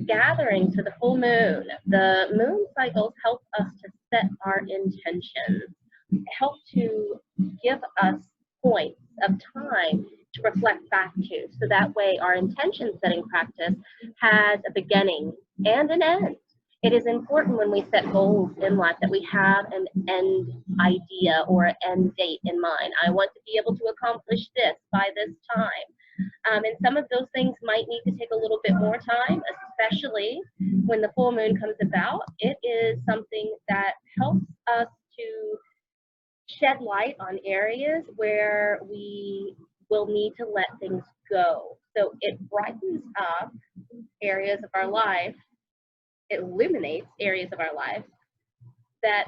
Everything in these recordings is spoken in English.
gathering to the full moon. The moon cycles help us to set our intentions, help to give us points of time to reflect back to. So that way, our intention setting practice has a beginning and an end. It is important when we set goals in life that we have an end idea or an end date in mind. I want to be able to accomplish this by this time. And some of those things might need to take a little bit more time, especially when the full moon comes about. It is something that helps us to shed light on areas where we will need to let things go. So it brightens up areas of our life, it illuminates areas of our life that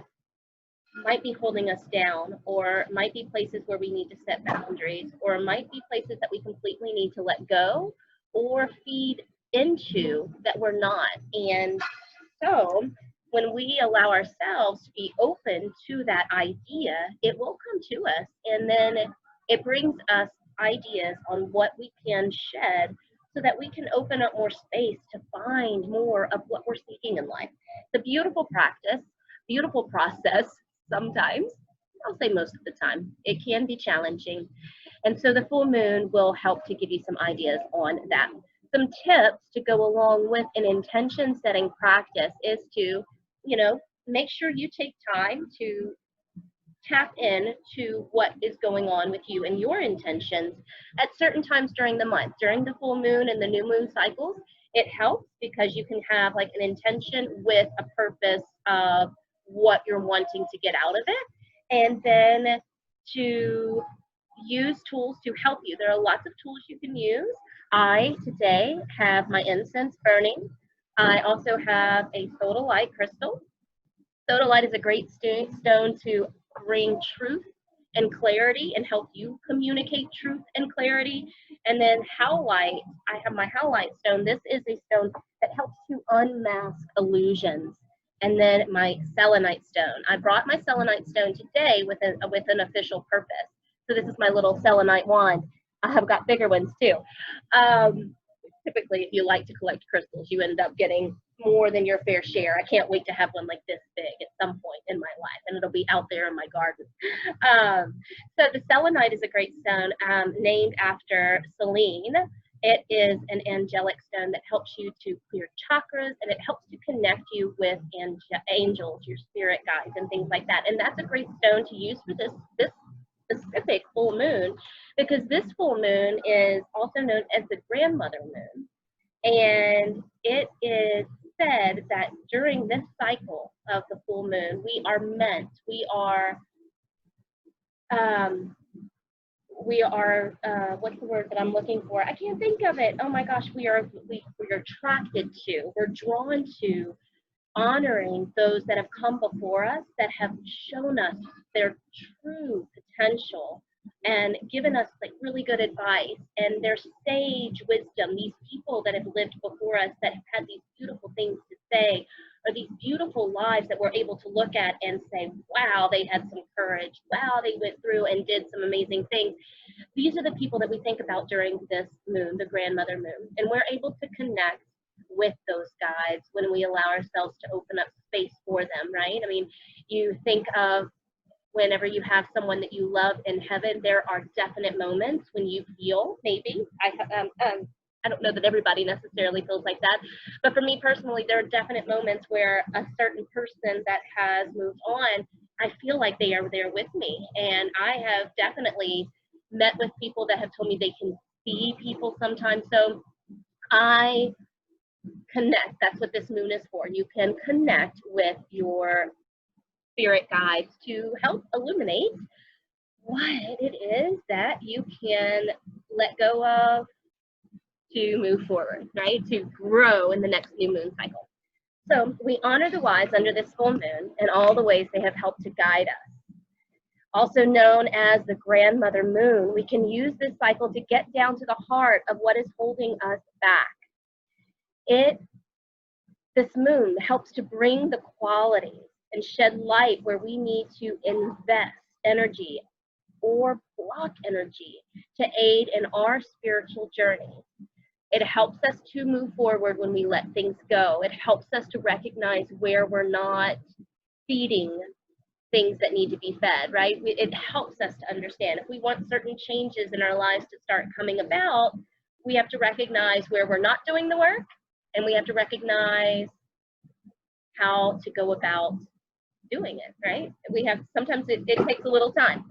might be holding us down, or might be places where we need to set boundaries, or might be places that we completely need to let go or feed into that we're not. And so when we allow ourselves to be open to that idea, it will come to us, and then it brings us ideas on what we can shed so that we can open up more space to find more of what we're seeking in life. It's a beautiful practice, beautiful process sometimes. I'll say most of the time. It can be challenging. And so the full moon will help to give you some ideas on that. Some tips to go along with an intention setting practice is to, make sure you take time to tap in to what is going on with you and your intentions at certain times during the month. During the full moon and the new moon cycles, it helps because you can have like an intention with a purpose of what you're wanting to get out of it, and then to use tools to help you. There are lots of tools you can use. I today have my incense burning. I also have a sodalite crystal. Sodalite is a great stone to bring truth and clarity and help you communicate truth and clarity. And then howlite, I have my howlite stone. This is a stone that helps to unmask illusions. And then my selenite stone. I brought my selenite stone today with an official purpose. So this is my little selenite wand. I have got bigger ones too. Typically, if you like to collect crystals, you end up getting more than your fair share. I can't wait to have one like this big at some point in my life, and it'll be out there in my garden. So the selenite is a great stone named after Selene. It is an angelic stone that helps you to clear chakras, and it helps to connect you with angels, your spirit guides, and things like that. And that's a great stone to use for this specific full moon, because this full moon is also known as the grandmother moon. And it is said that during this cycle of the full moon, we are what's the word that I'm looking for? I can't think of it. Oh my gosh, we are attracted to, we're drawn to honoring those that have come before us, that have shown us their true potential and given us like really good advice and their sage wisdom. These people that have lived before us, that have had these beautiful things to say, or these beautiful lives that we're able to look at and say, wow, they had some courage. Wow, they went through and did some amazing things. These are the people that we think about during this moon, the grandmother moon. And we're able to connect with those guides when we allow ourselves to open up space for them, right? I mean, you think of whenever you have someone that you love in heaven, there are definite moments when you feel, maybe, I don't know that everybody necessarily feels like that, but for me personally, there are definite moments where a certain person that has moved on, I feel like they are there with me. And I have definitely met with people that have told me they can see people sometimes. So I connect. That's what this moon is for. You can connect with your spirit guides to help illuminate what it is that you can let go of to move forward, right? To grow in the next new moon cycle. So we honor the wise under this full moon and all the ways they have helped to guide us. Also known as the grandmother moon, we can use this cycle to get down to the heart of what is holding us back. This moon helps to bring the qualities and shed light where we need to invest energy or block energy to aid in our spiritual journey. It helps us to move forward when we let things go. It helps us to recognize where we're not feeding things that need to be fed, right? It helps us to understand. If we want certain changes in our lives to start coming about, we have to recognize where we're not doing the work, and we have to recognize how to go about doing it, right? Sometimes it takes a little time.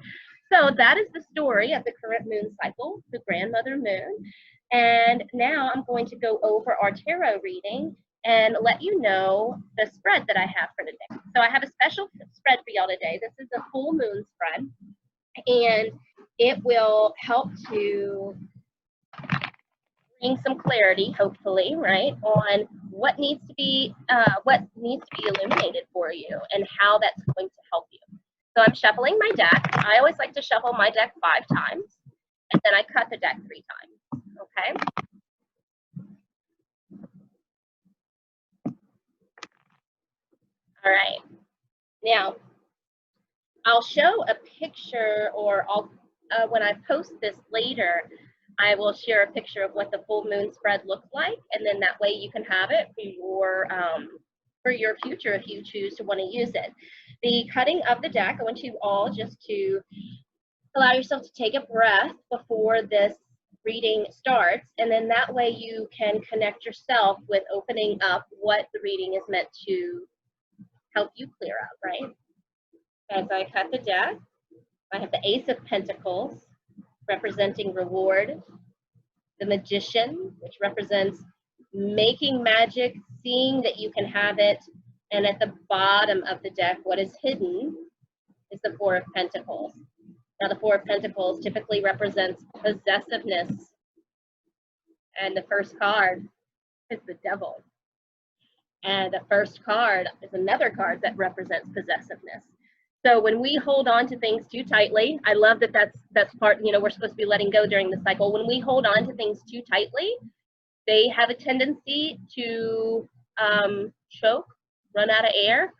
So that is the story of the current moon cycle, the grandmother moon. And now I'm going to go over our tarot reading and let you know the spread that I have for today. So I have a special spread for y'all today. This is a full moon spread, and it will help to bring some clarity, hopefully, right, on what needs to be illuminated for you and how that's going to help you. So I'm shuffling my deck. I always like to shuffle my deck 5 times, and then I cut the deck 3 times, okay? All right. Now, I'll show a picture, or when I post this later, I will share a picture of what the full moon spread looks like, and then that way you can have it for your future if you choose to want to use it. The cutting of the deck, I want you all just to allow yourself to take a breath before this reading starts, and then that way you can connect yourself with opening up what the reading is meant to help you clear up, right? As I cut the deck, I have the Ace of Pentacles representing reward, the Magician, which represents making magic, seeing that you can have it, and at the bottom of the deck, what is hidden is the Four of Pentacles. Now, the Four of Pentacles typically represents possessiveness, and the first card is the Devil. And the first card is another card that represents possessiveness. So when we hold on to things too tightly, I love that that's part, we're supposed to be letting go during the cycle. When we hold on to things too tightly, they have a tendency to choke, run out of air,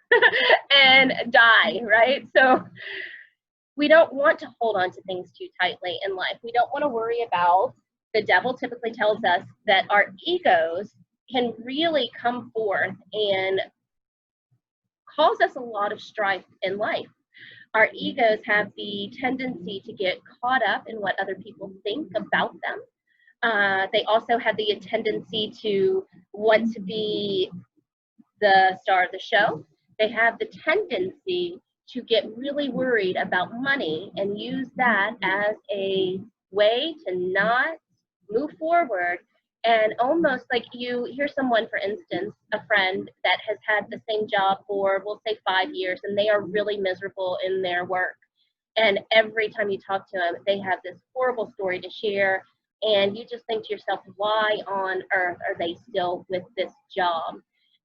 and die, right? So we don't want to hold on to things too tightly in life. We don't want to worry about, the Devil typically tells us that our egos can really come forth and cause us a lot of strife in life. Our egos have the tendency to get caught up in what other people think about them. They also have the tendency to want to be the star of the show. They have the tendency to get really worried about money and use that as a way to not move forward. And almost like you hear someone, for instance, a friend that has had the same job for, we'll say 5 years, and they are really miserable in their work. And every time you talk to them, they have this horrible story to share. And you just think to yourself, why on earth are they still with this job?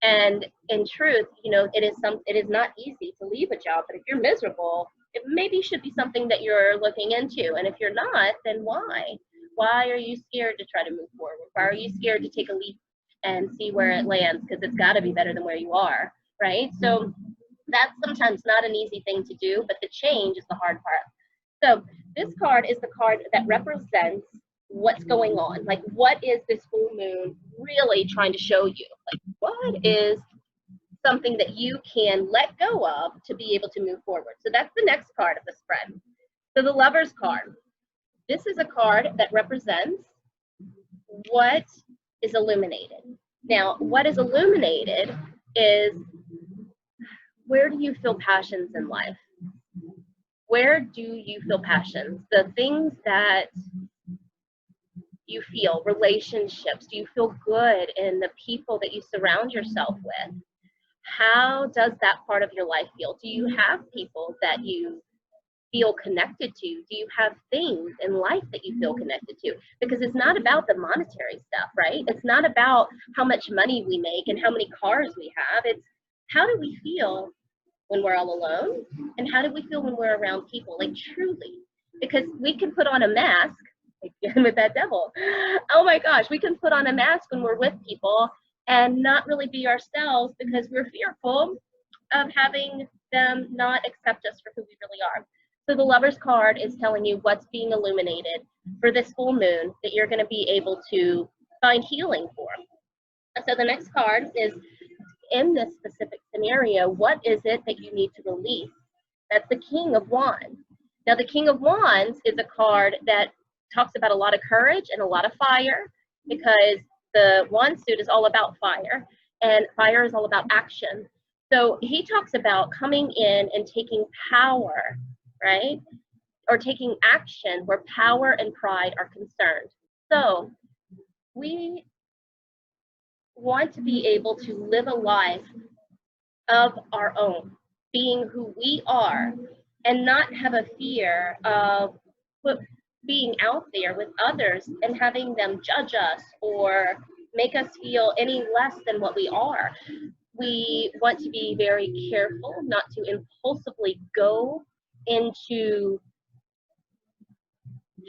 And in truth, it is not easy to leave a job, but if you're miserable, it maybe should be something that you're looking into. And if you're not, then why? Why are you scared to try to move forward? Why are you scared to take a leap and see where it lands? Because it's got to be better than where you are, right? So that's sometimes not an easy thing to do, but the change is the hard part. So this card is the card that represents what's going on. Like, what is this full moon really trying to show you? Like, what is something that you can let go of to be able to move forward? So that's the next card of the spread. So the Lover's card. This is a card that represents what is illuminated. Now, what is illuminated is, where do you feel passions in life? Where do you feel passions? The things that you feel, relationships, do you feel good in the people that you surround yourself with? How does that part of your life feel? Do you have people that you feel connected to? Do you have things in life that you feel connected to? Because it's not about the monetary stuff, right? It's not about how much money we make and how many cars we have. It's how do we feel when we're all alone, and how do we feel when we're around people, like truly? Because we can put on a mask, again with that Devil. Oh my gosh, we can put on a mask when we're with people and not really be ourselves because we're fearful of having them not accept us for who we really are. So the Lover's card is telling you what's being illuminated for this full moon that you're going to be able to find healing for. So the next card is, in this specific scenario, what is it that you need to release? That's the King of Wands. Now, the King of Wands is a card that talks about a lot of courage and a lot of fire, because the wand suit is all about fire, and fire is all about action. So he talks about coming in and taking power, right? Or taking action where power and pride are concerned. So we want to be able to live a life of our own, being who we are, and not have a fear of being out there with others and having them judge us or make us feel any less than what we are. We want to be very careful not to impulsively go into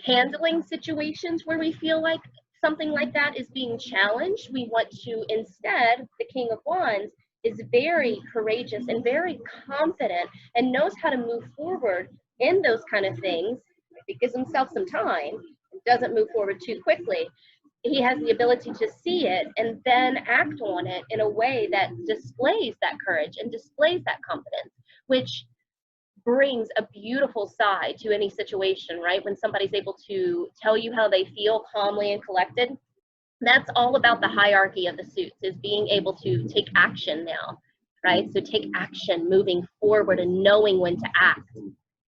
handling situations where we feel like something like that is being challenged. We want to instead, the King of Wands is very courageous and very confident and knows how to move forward in those kind of things. He gives himself some time, doesn't move forward too quickly. He has the ability to see it and then act on it in a way that displays that courage and displays that confidence, which brings a beautiful side to any situation, right? When somebody's able to tell you how they feel calmly and collected, that's all about the hierarchy of the suits, is being able to take action now, right? So take action, moving forward and knowing when to act.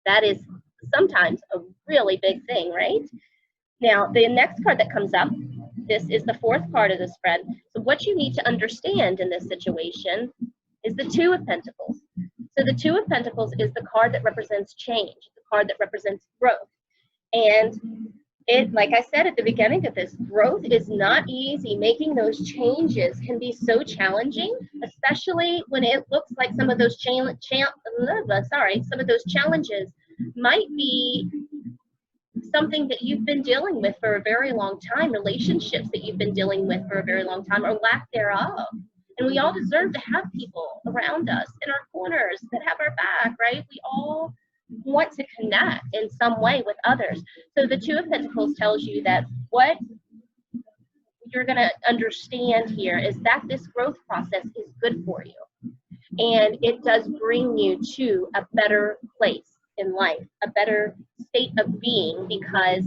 That is sometimes a really big thing, right? Now, the next card that comes up, this is the fourth card of the spread. So what you need to understand in this situation is the Two of Pentacles. So the Two of Pentacles is the card that represents change, the card that represents growth. And it, like I said at the beginning of this, growth is not easy. Making those changes can be so challenging, especially when it looks like some of those some of those challenges might be something that you've been dealing with for a very long time, relationships that you've been dealing with for a very long time, or lack thereof. And we all deserve to have people around us in our corners that have our back, right? We all want to connect in some way with others. So the Two of Pentacles tells you that what you're going to understand here is that this growth process is good for you. And it does bring you to a better place in life, a better state of being, because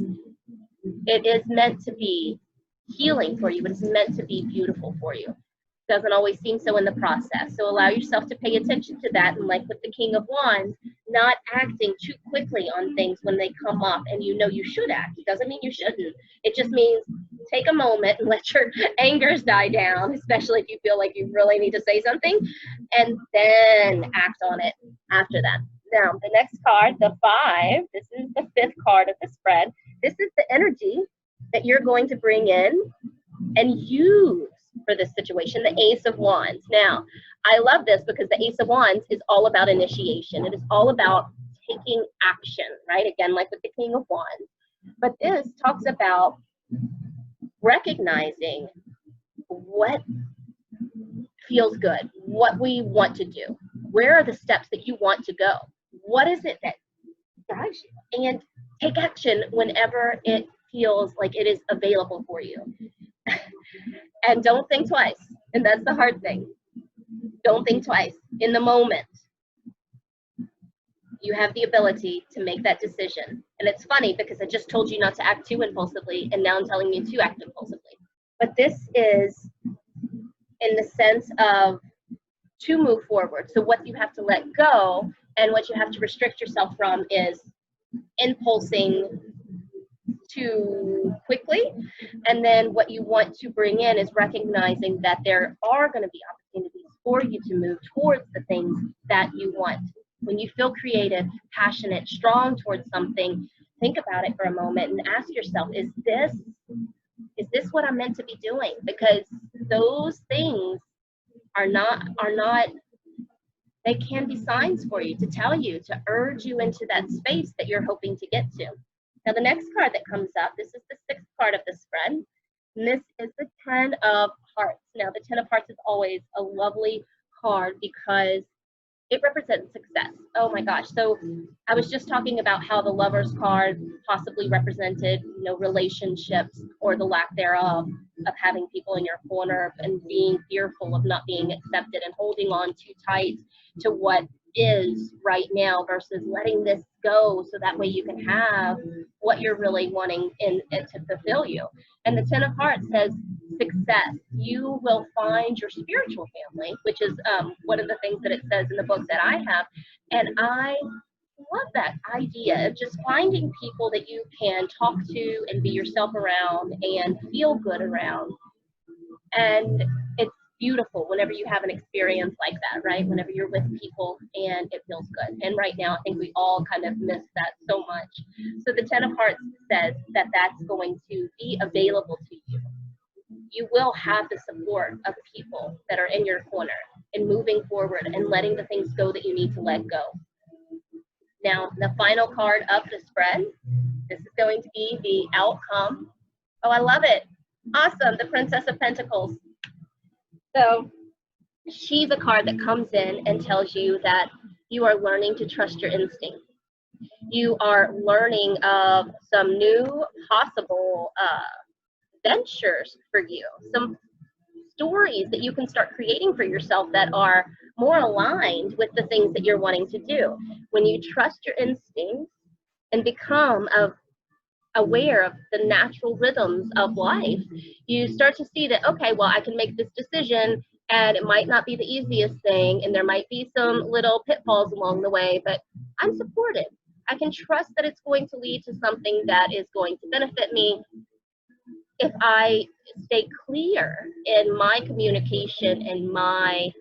it is meant to be healing for you. It's meant to be beautiful for you. Doesn't always seem so in the process. So allow yourself to pay attention to that. And like with the King of Wands, not acting too quickly on things when they come up and you know you should act. It doesn't mean you shouldn't. It just means take a moment and let your angers die down, especially if you feel like you really need to say something, and then act on it after that. Now, the next card, the 5, this is the 5th card of the spread. This is the energy that you're going to bring in and use for this situation, the Ace of Wands. Now, I love this because the Ace of Wands is all about initiation. It is all about taking action, right? Again, like with the King of Wands. But this talks about recognizing what feels good, what we want to do. Where are the steps that you want to go? What is it that drives you? And take action whenever it feels like it is available for you. And don't think twice. And that's the hard thing. Don't think twice. In the moment, you have the ability to make that decision. And it's funny because I just told you not to act too impulsively, and now I'm telling you to act impulsively. But this is in the sense of to move forward. So what you have to let go and what you have to restrict yourself from is impulsing too quickly. And then what you want to bring in is recognizing that there are going to be opportunities for you to move towards the things that you want. When you feel creative, passionate, strong towards something, think about it for a moment and ask yourself, is this what I'm meant to be doing? Because those things are not, they can be signs for you to tell you, to urge you into that space that you're hoping to get to. Now, the next card that comes up, this is the 6th card of the spread, and this is the 10 of Hearts. Now, the 10 of Hearts is always a lovely card because It represents success. Oh my gosh. So I was just talking about how the Lover's card possibly represented, relationships or the lack thereof, of having people in your corner and being fearful of not being accepted and holding on too tight to what is right now versus letting this go so that way you can have what you're really wanting in it to fulfill you. And the Ten of Hearts says success. You will find your spiritual family, which is one of the things that it says in the book that I have. And I love that idea of just finding people that you can talk to and be yourself around and feel good around. And it's beautiful whenever you have an experience like that, right? Whenever you're with people and it feels good. And right now, I think we all kind of miss that so much. So the Ten of Hearts says that that's going to be available to you. You will have the support of people that are in your corner and moving forward and letting the things go that you need to let go. Now, the final card of the spread, this is going to be the outcome. Oh, I love it. Awesome, the Princess of Pentacles. So she's a card that comes in and tells you that you are learning to trust your instinct. You are learning of some new possible ventures for you, some stories that you can start creating for yourself that are more aligned with the things that you're wanting to do. When you trust your instincts and become aware of the natural rhythms of life, you start to see that, okay, well, I can make this decision and it might not be the easiest thing and there might be some little pitfalls along the way, but I'm supported. I can trust that it's going to lead to something that is going to benefit me if I stay clear in my communication and my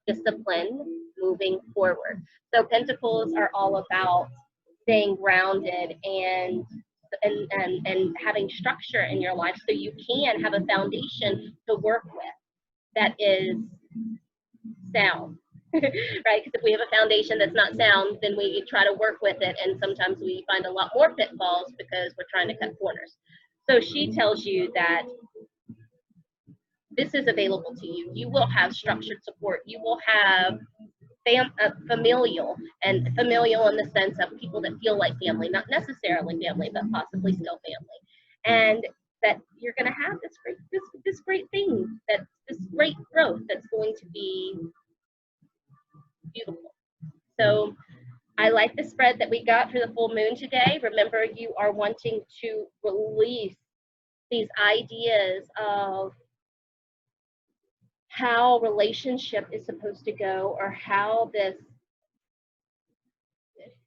discipline moving forward. So Pentacles are all about staying grounded and having structure in your life so you can have a foundation to work with that is sound. Right? Because if we have a foundation that's not sound, then we try to work with it, and sometimes we find a lot more pitfalls because we're trying to cut corners. So she tells you that this is available to you. You will have structured support. You will have familial in the sense of people that feel like family, not necessarily family, but possibly still family. And that you're going to have this great thing, this great growth that's going to be beautiful. So I like the spread that we got for the full moon today. Remember, you are wanting to release these ideas of how relationship is supposed to go, or how this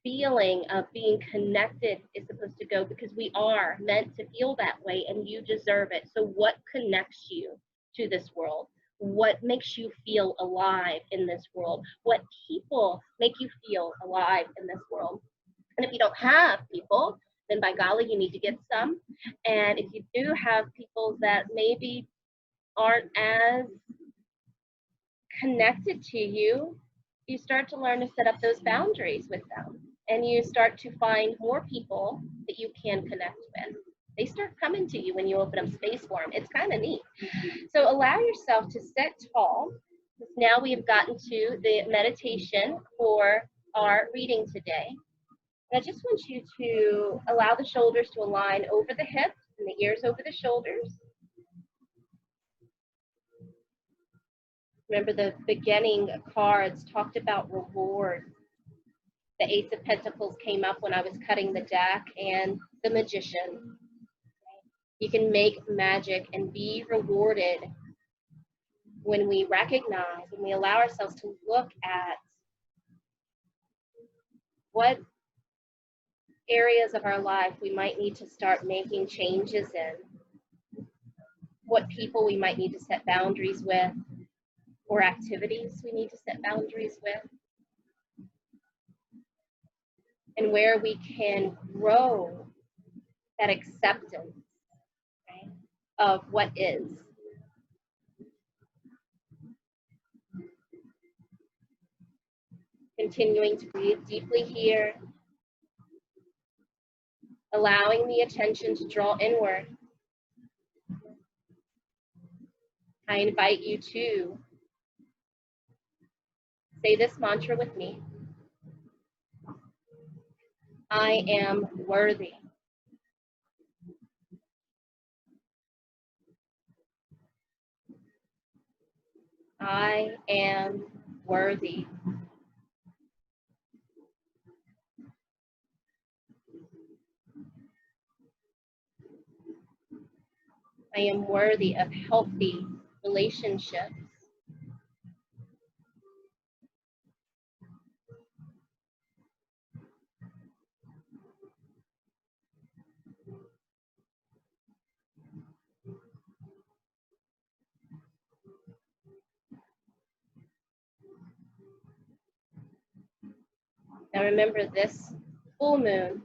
feeling of being connected is supposed to go, because we are meant to feel that way and you deserve it. So what connects you to this world? What makes you feel alive in this world? What people make you feel alive in this world? And if you don't have people, then by golly, you need to get some. And if you do have people that maybe aren't as connected to you, you start to learn to set up those boundaries with them. And you start to find more people that you can connect with. They start coming to you when you open up space for them. It's kind of neat. So allow yourself to sit tall. Now we have gotten to the meditation for our reading today. And I just want you to allow the shoulders to align over the hips and the ears over the shoulders. Remember, the beginning cards talked about reward. The Ace of Pentacles came up when I was cutting the deck, and the Magician. You can make magic and be rewarded when we recognize, when we allow ourselves to look at what areas of our life we might need to start making changes in, what people we might need to set boundaries with, or activities we need to set boundaries with, and where we can grow that acceptance, right, of what is. Continuing to breathe deeply here, allowing the attention to draw inward. I invite you to Say this mantra with me. I am worthy. I am worthy. I am worthy of healthy relationships. Now remember, this full moon,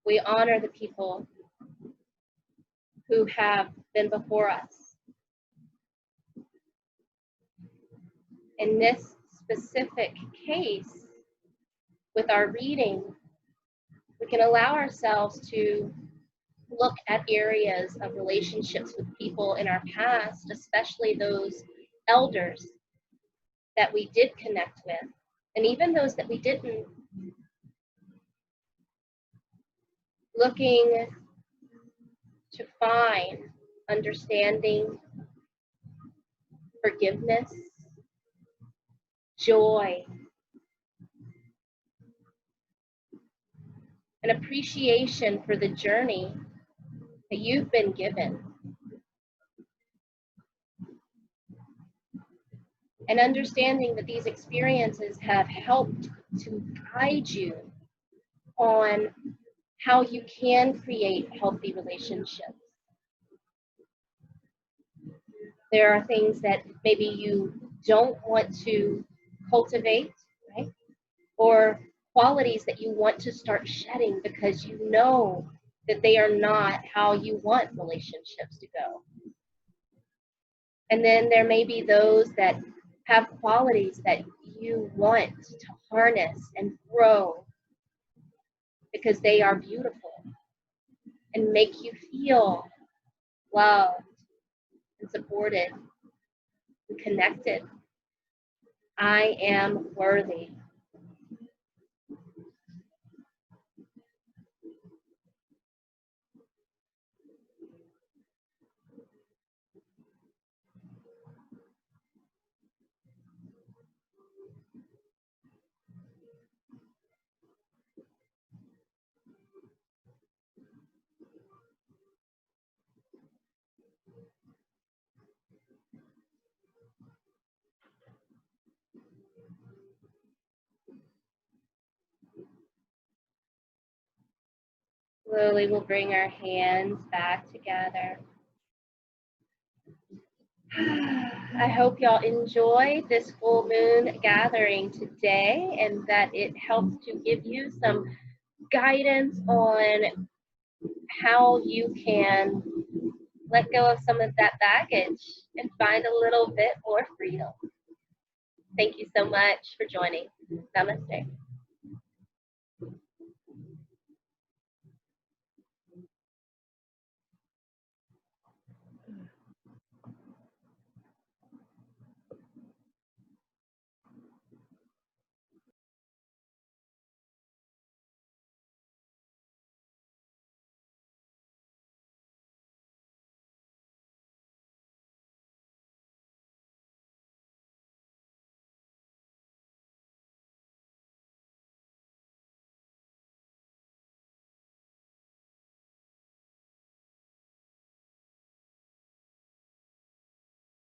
we honor the people who have been before us. In this specific case, with our reading, we can allow ourselves to look at areas of relationships with people in our past, especially those elders that we did connect with, and even those that we didn't, looking to find understanding, forgiveness, joy, an appreciation for the journey that you've been given, and understanding that these experiences have helped to guide you on how you can create healthy relationships. There are things that maybe you don't want to cultivate, right? Or qualities that you want to start shedding because you know that they are not how you want relationships to go. And then there may be those that have qualities that you want to harness and grow because they are beautiful and make you feel loved and supported and connected. I am worthy. Slowly we'll bring our hands back together. I hope y'all enjoyed this full moon gathering today and that it helps to give you some guidance on how you can let go of some of that baggage and find a little bit more freedom. Thank you so much for joining. Namaste.